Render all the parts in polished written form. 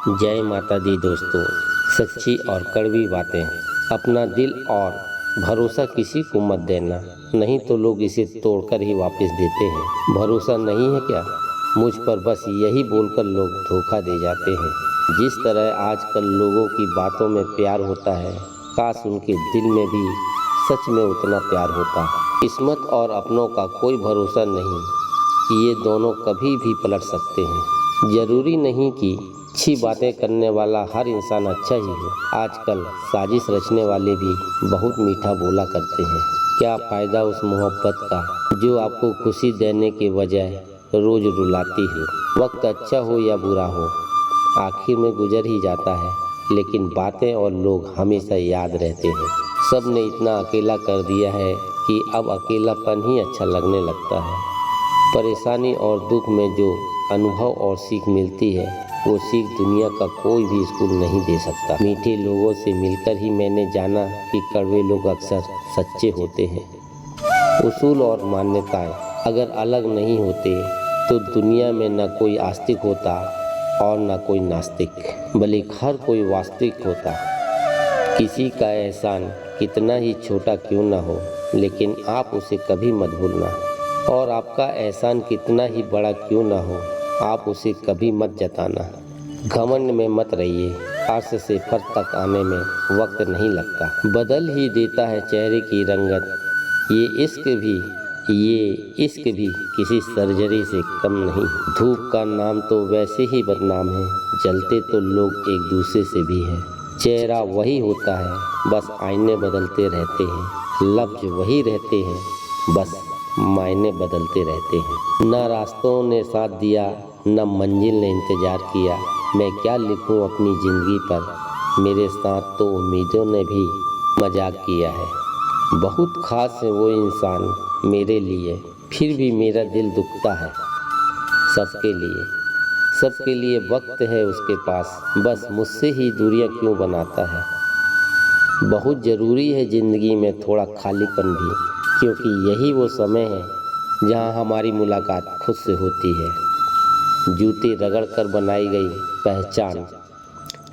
जय माता दी दोस्तों। सच्ची और कड़वी बातें। अपना दिल और भरोसा किसी को मत देना, नहीं तो लोग इसे तोड़कर ही वापस देते हैं। भरोसा नहीं है क्या मुझ पर, बस यही बोलकर लोग धोखा दे जाते हैं। जिस तरह आजकल लोगों की बातों में प्यार होता है, काश उनके दिल में भी सच में उतना प्यार होता। किस्मत और अपनों का कोई भरोसा नहीं कि ये दोनों कभी भी पलट सकते हैं। जरूरी नहीं कि अच्छी बातें करने वाला हर इंसान अच्छा ही हो। आजकल साजिश रचने वाले भी बहुत मीठा बोला करते हैं। क्या फ़ायदा उस मोहब्बत का जो आपको खुशी देने के बजाय रोज़ रुलाती है। वक्त अच्छा हो या बुरा हो, आखिर में गुजर ही जाता है, लेकिन बातें और लोग हमेशा याद रहते हैं। सब ने इतना अकेला कर दिया है कि अब अकेलापन ही अच्छा लगने लगता है। परेशानी और दुख में जो अनुभव और सीख मिलती है, वो सीख दुनिया का कोई भी स्कूल नहीं दे सकता। मीठे लोगों से मिलकर ही मैंने जाना कि कड़वे लोग अक्सर सच्चे होते हैं। उसूल और मान्यताएं अगर अलग नहीं होते तो दुनिया में न कोई आस्तिक होता और न कोई नास्तिक, बल्कि हर कोई वास्तविक होता। किसी का एहसान कितना ही छोटा क्यों ना हो, लेकिन आप उसे कभी मत भूलना। और आपका एहसान कितना ही बड़ा क्यों ना हो, आप उसे कभी मत जताना। घमंड में मत रहिए, अर्श से फर्श तक आने में वक्त नहीं लगता, बदल ही देता है चेहरे की रंगत। ये इश्क भी किसी सर्जरी से कम नहीं। धूप का नाम तो वैसे ही बदनाम है, जलते तो लोग एक दूसरे से भी हैं। चेहरा वही होता है, बस आईने बदलते रहते हैं। लफ्ज वही रहते हैं, बस मायने बदलते रहते हैं। न रास्तों ने साथ दिया, न मंजिल ने इंतजार किया। मैं क्या लिखूं अपनी ज़िंदगी पर, मेरे साथ तो उम्मीदों ने भी मजाक किया है। बहुत ख़ास है वो इंसान मेरे लिए, फिर भी मेरा दिल दुखता है। सबके लिए वक्त है उसके पास, बस मुझसे ही दूरियां क्यों बनाता है। बहुत ज़रूरी है ज़िंदगी में थोड़ा खालीपन भी, क्योंकि यही वो समय है जहां हमारी मुलाकात खुद से होती है। जूते रगड़ कर बनाई गई पहचान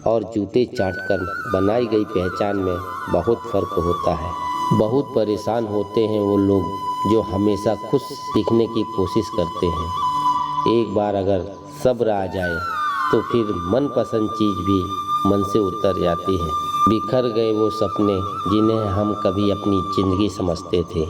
और जूते चाट कर बनाई गई पहचान में बहुत फ़र्क होता है। बहुत परेशान होते हैं वो लोग जो हमेशा खुद सीखने की कोशिश करते हैं। एक बार अगर सब्र आ जाए तो फिर मनपसंद चीज़ भी मन से उतर जाती है। बिखर गए वो सपने जिन्हें हम कभी अपनी ज़िंदगी समझते थे।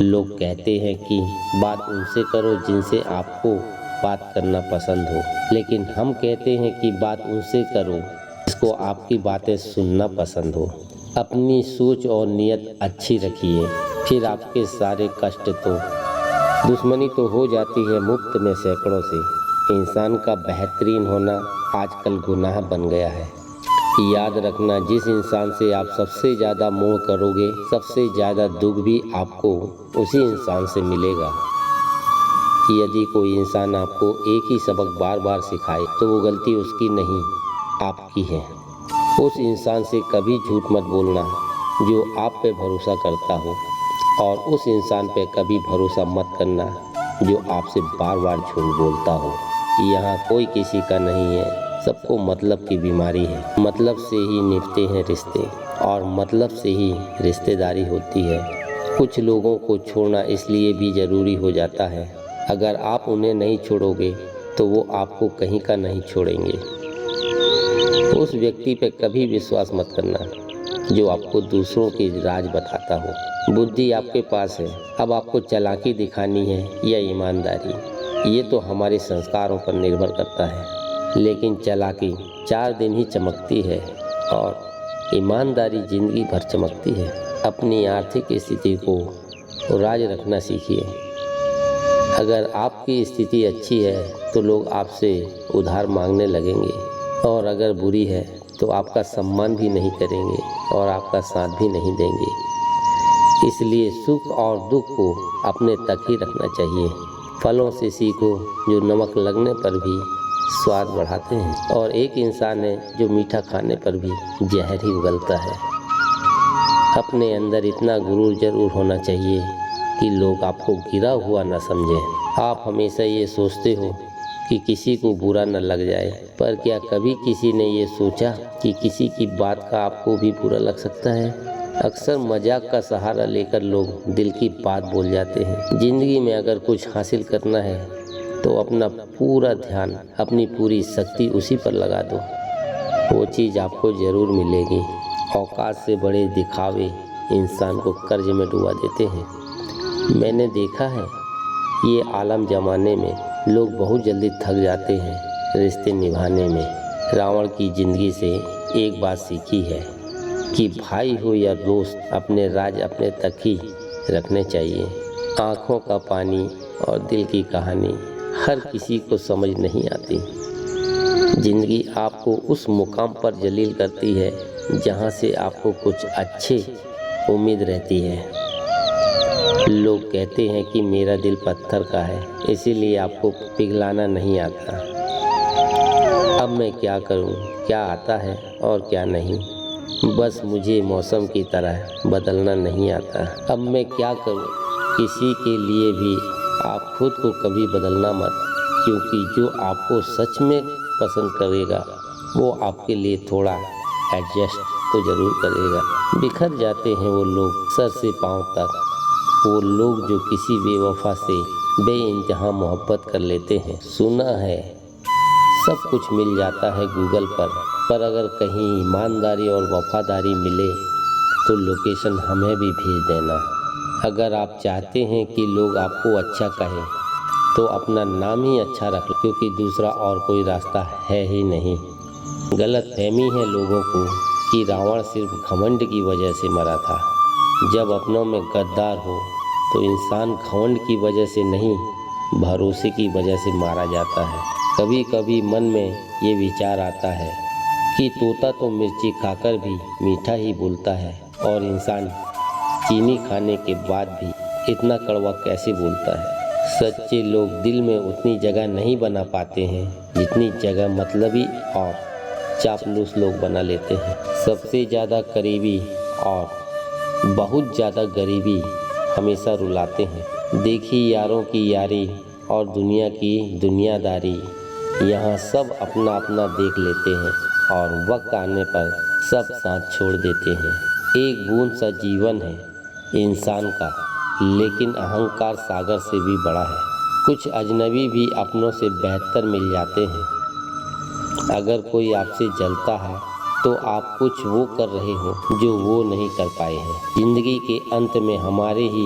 लोग कहते हैं कि बात उनसे करो जिनसे आपको बात करना पसंद हो, लेकिन हम कहते हैं कि बात उनसे करो जिसको आपकी बातें सुनना पसंद हो। अपनी सोच और नीयत अच्छी रखिए, फिर आपके सारे कष्ट तो दुश्मनी तो हो जाती है मुफ्त में सैकड़ों से। इंसान का बेहतरीन होना आजकल गुनाह बन गया है। याद रखना, जिस इंसान से आप सबसे ज़्यादा मोह करोगे, सबसे ज़्यादा दुख भी आपको उसी इंसान से मिलेगा। यदि कोई इंसान आपको एक ही सबक बार बार सिखाए तो वो गलती उसकी नहीं, आपकी है। उस इंसान से कभी झूठ मत बोलना जो आप पे भरोसा करता हो, और उस इंसान पे कभी भरोसा मत करना जो आपसे बार बार झूठ बोलता हो। यहाँ कोई किसी का नहीं है, सबको मतलब की बीमारी है। मतलब से ही निभते हैं रिश्ते, और मतलब से ही रिश्तेदारी होती है। कुछ लोगों को छोड़ना इसलिए भी ज़रूरी हो जाता है, अगर आप उन्हें नहीं छोड़ोगे तो वो आपको कहीं का नहीं छोड़ेंगे। उस व्यक्ति पे कभी विश्वास मत करना जो आपको दूसरों के राज बताता हो। बुद्धि आपके पास है, अब आपको चालाकी दिखानी है या ईमानदारी, ये तो हमारे संस्कारों पर निर्भर करता है। लेकिन चालाकी 4 दिन ही चमकती है और ईमानदारी ज़िंदगी भर चमकती है। अपनी आर्थिक स्थिति को राज रखना सीखिए। अगर आपकी स्थिति अच्छी है तो लोग आपसे उधार मांगने लगेंगे, और अगर बुरी है तो आपका सम्मान भी नहीं करेंगे और आपका साथ भी नहीं देंगे। इसलिए सुख और दुख को अपने तक ही रखना चाहिए। फलों से सीखो जो नमक लगने पर भी स्वाद बढ़ाते हैं, और एक इंसान है जो मीठा खाने पर भी जहर ही उगलता है। अपने अंदर इतना गुरूर जरूर होना चाहिए कि लोग आपको गिरा हुआ न समझें। आप हमेशा ये सोचते हो कि किसी को बुरा न लग जाए, पर क्या कभी किसी ने ये सोचा कि किसी की बात का आपको भी बुरा लग सकता है। अक्सर मजाक का सहारा लेकर लोग दिल की बात बोल जाते हैं। जिंदगी में अगर कुछ हासिल करना है तो अपना पूरा ध्यान, अपनी पूरी शक्ति उसी पर लगा दो, वो चीज़ आपको ज़रूर मिलेगी। औकात से बड़े दिखावे इंसान को कर्ज में डुबा देते हैं। मैंने देखा है ये आलम ज़माने में लोग बहुत जल्दी थक जाते हैं रिश्ते निभाने में। रावण की ज़िंदगी से एक बात सीखी है कि भाई हो या दोस्त, अपने राज अपने तक ही रखने चाहिए। आँखों का पानी और दिल की कहानी हर किसी को समझ नहीं आती। ज़िंदगी आपको उस मुकाम पर जलील करती है जहाँ से आपको कुछ अच्छे उम्मीद रहती है। लोग कहते हैं कि मेरा दिल पत्थर का है, इसीलिए आपको पिघलाना नहीं आता। अब मैं क्या करूं, क्या आता है और क्या नहीं, बस मुझे मौसम की तरह बदलना नहीं आता। अब मैं क्या करूं, किसी के लिए भी आप खुद को कभी बदलना मत, क्योंकि जो आपको सच में पसंद करेगा वो आपके लिए थोड़ा एडजस्ट तो ज़रूर करेगा। बिखर जाते हैं वो लोग सर से पांव तक, वो लोग जो किसी बेवफा से बेइंतहा मोहब्बत कर लेते हैं। सुना है सब कुछ मिल जाता है गूगल पर अगर कहीं ईमानदारी और वफादारी मिले तो लोकेशन हमें भी भेज देना। अगर आप चाहते हैं कि लोग आपको अच्छा कहें तो अपना नाम ही अच्छा रख लो, क्योंकि दूसरा और कोई रास्ता है ही नहीं। गलतफहमी है लोगों को कि रावण सिर्फ घमंड की वजह से मरा था। जब अपनों में गद्दार हो तो इंसान घमंड की वजह से नहीं, भरोसे की वजह से मारा जाता है। कभी कभी मन में ये विचार आता है कि तोता तो मिर्ची खाकर भी मीठा ही बोलता है, और इंसान चीनी खाने के बाद भी इतना कड़वा कैसे बोलता है। सच्चे लोग दिल में उतनी जगह नहीं बना पाते हैं जितनी जगह मतलबी और चापलूस लोग बना लेते हैं। सबसे ज़्यादा करीबी और बहुत ज़्यादा गरीबी हमेशा रुलाते हैं। देखिए यारों की यारी और दुनिया की दुनियादारी, यहाँ सब अपना अपना देख लेते हैं और वक्त आने पर सब साथ छोड़ देते हैं। एक बूंद सा जीवन है इंसान का, लेकिन अहंकार सागर से भी बड़ा है। कुछ अजनबी भी अपनों से बेहतर मिल जाते हैं। अगर कोई आपसे जलता है तो आप कुछ वो कर रहे हो जो वो नहीं कर पाए हैं। जिंदगी के अंत में हमारे ही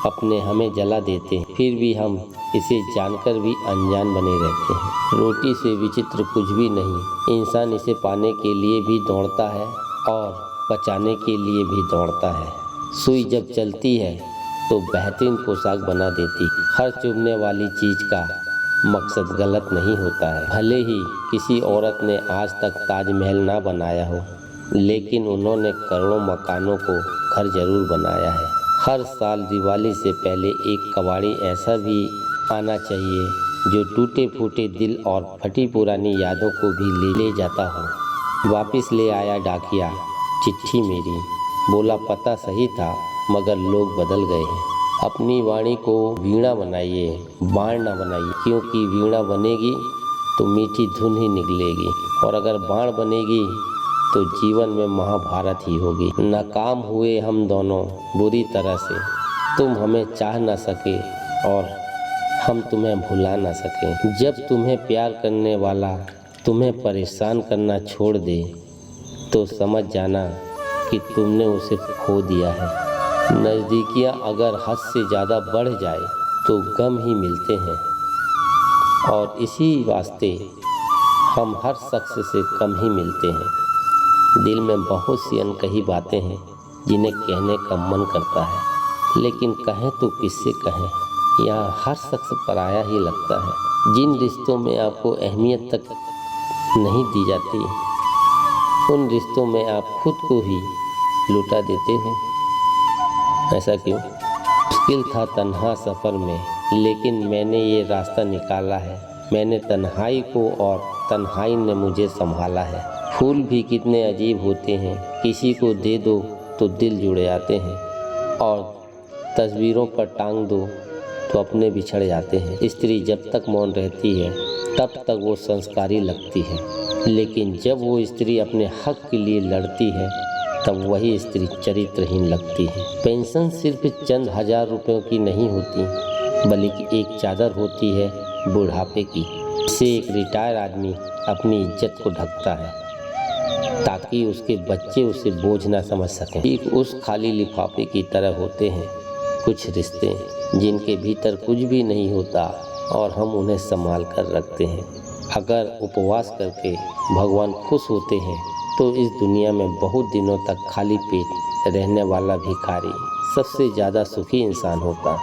अपने हमें जला देते हैं, फिर भी हम इसे जानकर भी अनजान बने रहते हैं। रोटी से विचित्र कुछ भी नहीं, इंसान इसे पाने के लिए भी दौड़ता है और बचाने के लिए भी दौड़ता है। सुई जब चलती है तो बेहतरीन पोशाक बना देती। हर चुभने वाली चीज़ का मकसद गलत नहीं होता है। भले ही किसी औरत ने आज तक ताजमहल ना बनाया हो, लेकिन उन्होंने करोड़ों मकानों को घर जरूर बनाया है। हर साल दिवाली से पहले एक कबाड़ी ऐसा भी आना चाहिए जो टूटे फूटे दिल और फटी पुरानी यादों को भी ले जाता हो। वापस ले आया डाकिया चिट्ठी मेरी, बोला पता सही था मगर लोग बदल गए हैं। अपनी वाणी को वीणा बनाइए, बाण ना बनाइए, क्योंकि वीणा बनेगी तो मीठी धुन ही निकलेगी, और अगर बाण बनेगी तो जीवन में महाभारत ही होगी। नाकाम हुए हम दोनों बुरी तरह से, तुम हमें चाह ना सके और हम तुम्हें भुला ना सके। जब तुम्हें प्यार करने वाला तुम्हें परेशान करना छोड़ दे तो समझ जाना कि तुमने उसे खो दिया है। नज़दीकियाँ अगर हद से ज़्यादा बढ़ जाए तो गम ही मिलते हैं, और इसी वास्ते हम हर शख्स से कम ही मिलते हैं। दिल में बहुत सी अनकही बातें हैं जिन्हें कहने का मन करता है, लेकिन कहें तो किससे कहें। यहाँ हर शख्स पराया ही लगता है। जिन रिश्तों में आपको अहमियत तक नहीं दी जाती, उन रिश्तों में आप खुद को ही लुटा देते हैं। ऐसा क्यों? मुश्किल था तन्हा सफ़र में, लेकिन मैंने ये रास्ता निकाला है। मैंने तन्हाई को और तन्हाई ने मुझे संभाला है। फूल भी कितने अजीब होते हैं, किसी को दे दो तो दिल जुड़ जाते हैं, और तस्वीरों पर टांग दो तो अपने बिछड़ जाते हैं। स्त्री जब तक मौन रहती है तब तक वो संस्कारी लगती है, लेकिन जब वो स्त्री अपने हक के लिए लड़ती है तब वही स्त्री चरित्रहीन लगती है। पेंशन सिर्फ चंद हजार रुपयों की नहीं होती, बल्कि एक चादर होती है बुढ़ापे की। इससे एक रिटायर आदमी अपनी इज्जत को ढकता है ताकि उसके बच्चे उसे बोझ ना समझ सकें। ठीक उस खाली लिफाफे की तरह होते हैं कुछ रिश्ते जिनके भीतर कुछ भी नहीं होता और हम उन्हें संभाल कर रखते हैं। अगर उपवास करके भगवान खुश होते हैं तो इस दुनिया में बहुत दिनों तक खाली पेट रहने वाला भिखारी सबसे ज़्यादा सुखी इंसान होता।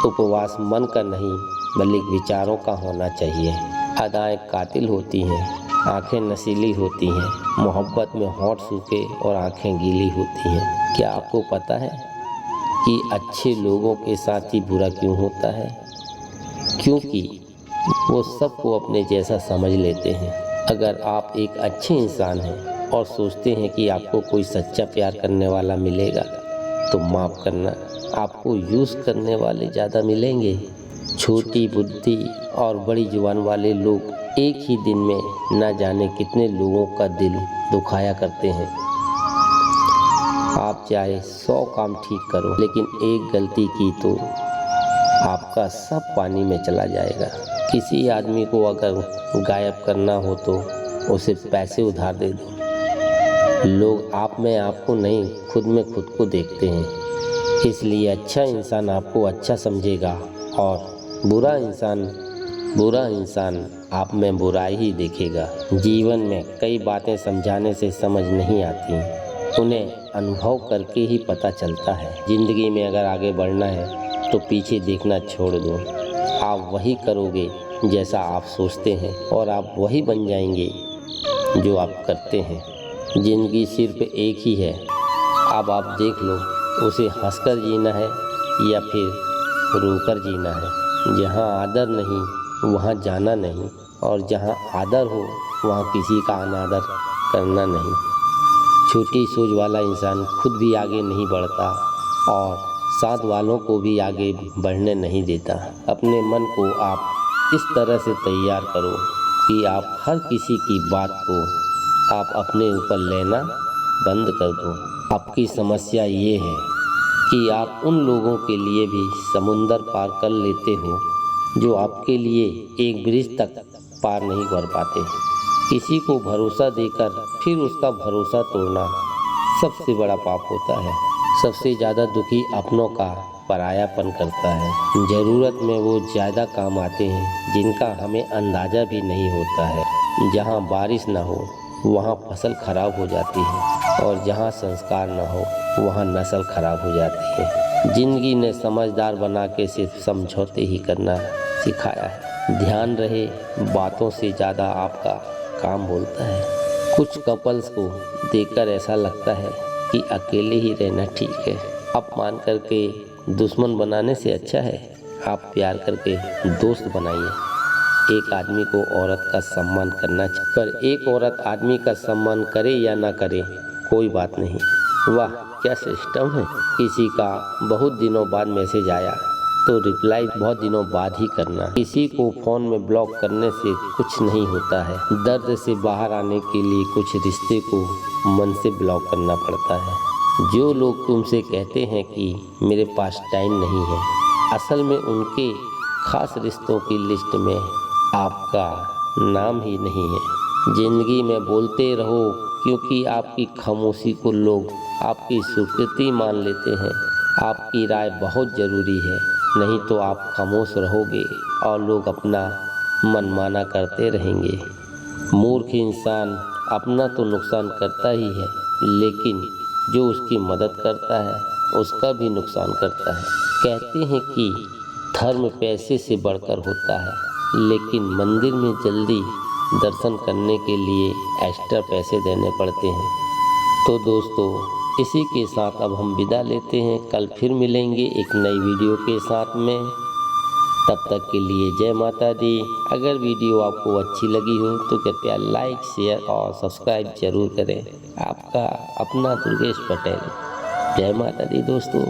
उपवास मन का नहीं बल्कि विचारों का होना चाहिए। अदाएं कातिल होती हैं, आंखें नशीली होती हैं, मोहब्बत में होंठ सूखे और आंखें गीली होती हैं। क्या आपको पता है कि अच्छे लोगों के साथ ही बुरा क्यों होता है? क्योंकि वो सबको अपने जैसा समझ लेते हैं। अगर आप एक अच्छे इंसान हैं और सोचते हैं कि आपको कोई सच्चा प्यार करने वाला मिलेगा तो माफ़ करना, आपको यूज़ करने वाले ज़्यादा मिलेंगे। छोटी बुद्धि और बड़ी जुबान वाले लोग एक ही दिन में न जाने कितने लोगों का दिल दुखाया करते हैं। आप चाहे 100 काम ठीक करो, लेकिन एक गलती की तो आपका सब पानी में चला जाएगा। किसी आदमी को अगर गायब करना हो तो उसे पैसे उधार दे दो। लोग आप में आपको नहीं, खुद में खुद को देखते हैं, इसलिए अच्छा इंसान आपको अच्छा समझेगा और बुरा इंसान आप में बुराई ही देखेगा। जीवन में कई बातें समझाने से समझ नहीं आती, उन्हें अनुभव करके ही पता चलता है। ज़िंदगी में अगर आगे बढ़ना है तो पीछे देखना छोड़ दो। आप वही करोगे जैसा आप सोचते हैं और आप वही बन जाएंगे जो आप करते हैं। ज़िंदगी सिर्फ एक ही है, अब आप देख लो उसे हंसकर जीना है या फिर रोकर जीना है। जहाँ आदर नहीं वहाँ जाना नहीं, और जहाँ आदर हो वहाँ किसी का अनादर करना नहीं। छोटी सोच वाला इंसान खुद भी आगे नहीं बढ़ता और साथ वालों को भी आगे बढ़ने नहीं देता। अपने मन को आप इस तरह से तैयार करो कि आप हर किसी की बात को आप अपने ऊपर लेना बंद कर दो। आपकी समस्या ये है कि आप उन लोगों के लिए भी समुंदर पार कर लेते हो जो आपके लिए एक ब्रिज तक पार नहीं कर पाते। किसी को भरोसा देकर फिर उसका भरोसा तोड़ना सबसे बड़ा पाप होता है। सबसे ज़्यादा दुखी अपनों का परायापन करता है। ज़रूरत में वो ज़्यादा काम आते हैं जिनका हमें अंदाज़ा भी नहीं होता है। जहाँ बारिश ना हो वहाँ फसल खराब हो जाती है और जहाँ संस्कार ना हो वहाँ नस्ल खराब हो जाती है। जिंदगी ने समझदार बना के सिर्फ समझौते ही करना सिखाया है। ध्यान रहे, बातों से ज़्यादा आपका काम बोलता है। कुछ कपल्स को देखकर ऐसा लगता है कि अकेले ही रहना ठीक है। अपमान करके दुश्मन बनाने से अच्छा है आप प्यार करके दोस्त बनाइए। एक आदमी को औरत का सम्मान करना चाहिए, पर एक औरत आदमी का सम्मान करे या ना करे कोई बात नहीं। वाह क्या सिस्टम है। किसी का बहुत दिनों बाद मैसेज आया तो रिप्लाई बहुत दिनों बाद ही करना। किसी को फ़ोन में ब्लॉक करने से कुछ नहीं होता है। दर्द से बाहर आने के लिए कुछ रिश्ते को मन से ब्लॉक करना पड़ता है। जो लोग तुमसे कहते हैं कि मेरे पास टाइम नहीं है, असल में उनके खास रिश्तों की लिस्ट में आपका नाम ही नहीं है। ज़िंदगी में बोलते रहो क्योंकि आपकी खामोशी को लोग आपकी स्वीकृति मान लेते हैं। आपकी राय बहुत ज़रूरी है, नहीं तो आप खामोश रहोगे और लोग अपना मनमाना करते रहेंगे। मूर्ख इंसान अपना तो नुकसान करता ही है, लेकिन जो उसकी मदद करता है उसका भी नुकसान करता है। कहते हैं कि धर्म पैसे से बढ़कर होता है, लेकिन मंदिर में जल्दी दर्शन करने के लिए एक्स्ट्रा पैसे देने पड़ते हैं। तो दोस्तों, इसी के साथ अब हम विदा लेते हैं। कल फिर मिलेंगे एक नई वीडियो के साथ में। तब तक के लिए जय माता दी। अगर वीडियो आपको अच्छी लगी हो तो कृपया लाइक, शेयर और सब्सक्राइब जरूर करें। आपका अपना दुर्गेश पटेल। जय माता दी दोस्तों।